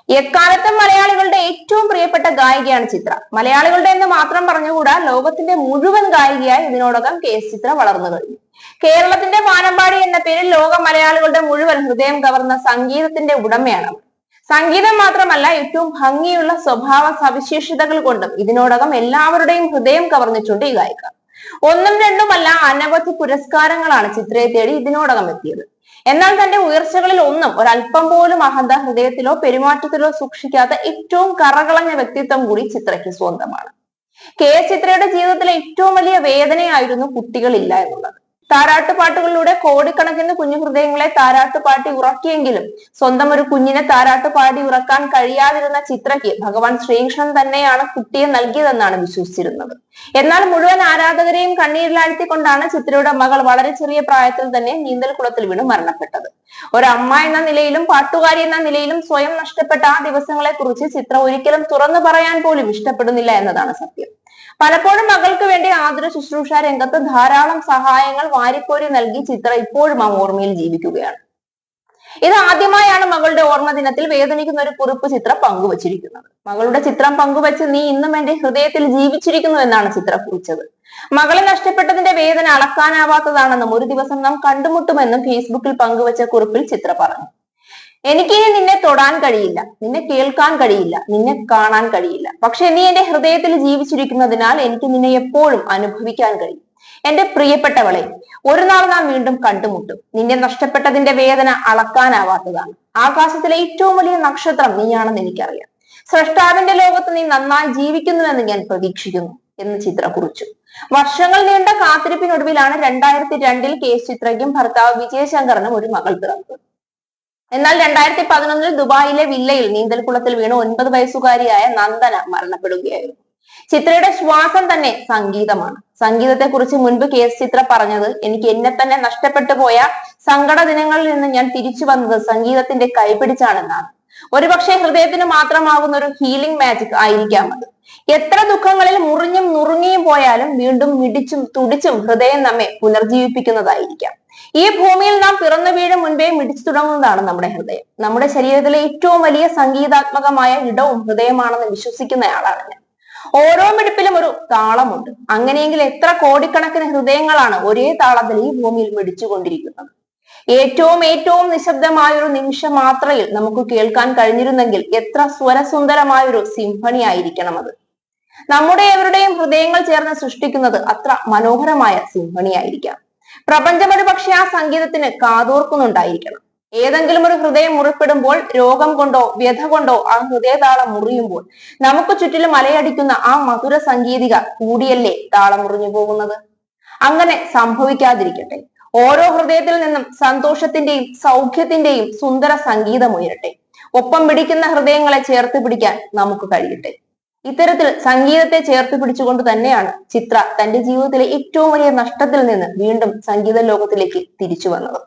എക്കാലത്തും മലയാളികളുടെ ഏറ്റവും പ്രിയപ്പെട്ട ഗായികയാണ് ചിത്ര. മലയാളികളുടെ എന്ന് മാത്രം പറഞ്ഞുകൂടാ, ലോകത്തിന്റെ മുഴുവൻ ഗായികയായി ഇതിനോടകം കെ.എസ്. ചിത്ര വളർന്നു കഴിഞ്ഞു. കേരളത്തിന്റെ വാനമ്പാടി എന്ന പേരിൽ ലോക മലയാളികളുടെ മുഴുവൻ ഹൃദയം കവർന്ന സംഗീതത്തിന്റെ ഉടമയാണ്. സംഗീതം മാത്രമല്ല, ഏറ്റവും ഭംഗിയുള്ള സ്വഭാവ സവിശേഷതകൾ കൊണ്ടും ഇതിനോടകം എല്ലാവരുടെയും ഹൃദയം കവർന്നിട്ടുണ്ട് ഈ ഗായിക. ഒന്നും രണ്ടുമല്ല, അനവധി പുരസ്കാരങ്ങളാണ് ചിത്രയെ തേടി ഇതിനോടകം എത്തിയത്. എന്നാൽ തന്റെ ഉയർച്ചകളിൽ ഒന്നും ഒരല്പം പോലും അഹന്ത ഹൃദയത്തിലോ പെരുമാറ്റത്തിലോ സൂക്ഷിക്കാത്ത ഏറ്റവും കറകളഞ്ഞ വ്യക്തിത്വം കൂടി ചിത്രയ്ക്ക് സ്വന്തമാണ്. കെ.എസ്. ചിത്രയുടെ ജീവിതത്തിലെ ഏറ്റവും വലിയ വേദനയായിരുന്നു കുട്ടികളില്ല എന്നുള്ളത്. താരാട്ടുപാട്ടുകളിലൂടെ കോടിക്കണക്കിന് കുഞ്ഞു ഹൃദയങ്ങളെ താരാട്ടുപാട്ടി ഉറക്കിയെങ്കിലും സ്വന്തം ഒരു കുഞ്ഞിനെ താരാട്ടുപാടി ഉറക്കാൻ കഴിയാതിരുന്ന ചിത്രയ്ക്ക് ഭഗവാൻ ശ്രീകൃഷ്ണൻ തന്നെയാണ് കുട്ടിയെ നൽകിയതെന്നാണ് വിശ്വസിച്ചിരുന്നത്. എന്നാൽ മുഴുവൻ ആരാധകരെയും കണ്ണീരിലാഴ്ത്തിക്കൊണ്ടാണ് ചിത്രയുടെ മകൾ വളരെ ചെറിയ പ്രായത്തിൽ തന്നെ നീന്തൽക്കുളത്തിൽ വീണ് മരണപ്പെട്ടത്. ഒരമ്മ എന്ന നിലയിലും പാട്ടുകാരി എന്ന നിലയിലും സ്വയം നഷ്ടപ്പെട്ട ആ ദിവസങ്ങളെ കുറിച്ച് ചിത്ര ഒരിക്കലും തുറന്നു പറയാൻ പോലും ഇഷ്ടപ്പെടുന്നില്ല എന്നതാണ് സത്യം. പലപ്പോഴും മകൾക്ക് വേണ്ടി ആതുര ശുശ്രൂഷ രംഗത്ത് ധാരാളം സഹായങ്ങൾ വാരിക്കോരി നൽകി ചിത്ര ഇപ്പോഴും ആ ഓർമ്മയിൽ ജീവിക്കുകയാണ്. ഇത് ആദ്യമായാണ് മകളുടെ ഓർമ്മ ദിനത്തിൽ വേദനിക്കുന്ന ഒരു കുറിപ്പ് ചിത്ര പങ്കുവച്ചിരിക്കുന്നത്. മകളുടെ ചിത്രം പങ്കുവച്ച് "നീ ഇന്നും എന്റെ ഹൃദയത്തിൽ ജീവിച്ചിരിക്കുന്നു" എന്നാണ് ചിത്ര കുറിച്ചത്. മകളെ നഷ്ടപ്പെട്ടതിന്റെ വേദന അളക്കാനാവാത്തതാണെന്നും ഒരു ദിവസം നാം കണ്ടുമുട്ടുമെന്നും ഫേസ്ബുക്കിൽ പങ്കുവച്ച കുറിപ്പിൽ ചിത്ര പറഞ്ഞു. "എനിക്കിനി നിന്നെ തൊടാൻ കഴിയില്ല, നിന്നെ കേൾക്കാൻ കഴിയില്ല, നിന്നെ കാണാൻ കഴിയില്ല. പക്ഷെ നീ എന്റെ ഹൃദയത്തിൽ ജീവിച്ചിരിക്കുന്നതിനാൽ എനിക്ക് നിന്നെ എപ്പോഴും അനുഭവിക്കാൻ കഴിയും. എന്റെ പ്രിയപ്പെട്ടവളെ, ഒരു നാൾ നാം വീണ്ടും കണ്ടുമുട്ടും. നിന്നെ നഷ്ടപ്പെട്ടതിന്റെ വേദന അളക്കാനാവാത്തതാണ്. ആകാശത്തിലെ ഏറ്റവും വലിയ നക്ഷത്രം നീയാണെന്ന് എനിക്കറിയാം. സ്രഷ്ടാവിന്റെ ലോകത്ത് നീ നന്നായി ജീവിക്കുന്നുവെന്ന് ഞാൻ പ്രതീക്ഷിക്കുന്നു" എന്ന് ചിത്ര കുറിച്ചു. വർഷങ്ങൾ നീണ്ട കാത്തിരിപ്പിനൊടുവിലാണ് 2002 കെ.എസ്. ചിത്രയ്ക്കും ഭർത്താവ് വിജയശങ്കറിനും ഒരു മകൾ പിറന്നത്. എന്നാൽ 2011 ദുബായിലെ വില്ലയിൽ നീന്തൽക്കുളത്തിൽ വീണ് 9 വയസ്സുകാരിയായ നന്ദന മരണപ്പെടുകയായിരുന്നു. ചിത്രയുടെ ശ്വാസം തന്നെ സംഗീതമാണ്. സംഗീതത്തെ കുറിച്ച് മുൻപ് കെ.എസ്. ചിത്ര പറഞ്ഞത്, "എനിക്ക് എന്നെ തന്നെ നഷ്ടപ്പെട്ടു പോയ സങ്കട ദിനങ്ങളിൽ നിന്ന് ഞാൻ തിരിച്ചു വന്നത് സംഗീതത്തിന്റെ കൈപിടിച്ചാണെന്നാണ്. ഒരുപക്ഷെ ഹൃദയത്തിന് മാത്രമാകുന്ന ഒരു ഹീലിംഗ് മാജിക് ആയിരിക്കാം അത്. എത്ര ദുഃഖങ്ങളിൽ മുറിഞ്ഞും നുറുങ്ങിയും പോയാലും വീണ്ടും മിടിച്ചും തുടിച്ചും ഹൃദയം നമ്മെ പുനർജീവിപ്പിക്കുന്നതായിരിക്കാം. ഈ ഭൂമിയിൽ നാം പിറന്നു വീഴും മുൻപേ മിടിച്ചു തുടങ്ങുന്നതാണ് നമ്മുടെ ഹൃദയം. നമ്മുടെ ശരീരത്തിലെ ഏറ്റവും വലിയ സംഗീതാത്മകമായ ഇടവും ഹൃദയമാണെന്ന് വിശ്വസിക്കുന്നയാളാണ് ഞാൻ. ഓരോ മിടിപ്പിലും ഒരു താളമുണ്ട്. അങ്ങനെയെങ്കിൽ എത്ര കോടിക്കണക്കിന് ഹൃദയങ്ങളാണ് ഒരേ താളത്തിൽ ഈ ഭൂമിയിൽ മിടിച്ചുകൊണ്ടിരിക്കുന്നത്. ഏറ്റവും നിശബ്ദമായൊരു നിമിഷ മാത്രയിൽ നമുക്ക് കേൾക്കാൻ കഴിഞ്ഞിരുന്നെങ്കിൽ എത്ര സ്വരസുന്ദരമായൊരു സിംഫണി ആയിരിക്കണം അത്. നമ്മുടെ എവരുടെയും ഹൃദയങ്ങൾ ചേർന്ന് സൃഷ്ടിക്കുന്നത് അത്ര മനോഹരമായ സിംഫണി ആയിരിക്കാം. പ്രപഞ്ചം ഒരു പക്ഷെ ആ സംഗീതത്തിന് കാതോർക്കുന്നുണ്ടായിരിക്കണം. ഏതെങ്കിലും ഒരു ഹൃദയം മുറിപ്പെടുമ്പോൾ, രോഗം കൊണ്ടോ വ്യഥ കൊണ്ടോ ആ ഹൃദയതാളം മുറിയുമ്പോൾ നമുക്ക് ചുറ്റിലും അലയടിക്കുന്ന ആ മധുര സംഗീതിക കൂടിയല്ലേ താളം മുറിഞ്ഞു പോകുന്നത്. അങ്ങനെ സംഭവിക്കാതിരിക്കട്ടെ. ഓരോ ഹൃദയത്തിൽ നിന്നും സന്തോഷത്തിന്റെയും സൗഖ്യത്തിന്റെയും സുന്ദര സംഗീതം ഉയരട്ടെ. ഒപ്പം പിടിക്കുന്ന ഹൃദയങ്ങളെ ചേർത്ത് പിടിക്കാൻ നമുക്ക് കഴിയട്ടെ. ഇത്തരത്തിൽ സംഗീതത്തെ ചേർത്ത് പിടിച്ചുകൊണ്ട് തന്നെയാണ് ചിത്ര തന്റെ ജീവിതത്തിലെ ഏറ്റവും വലിയ നഷ്ടത്തിൽ നിന്ന് വീണ്ടും സംഗീത ലോകത്തിലേക്ക് തിരിച്ചു വന്നത്.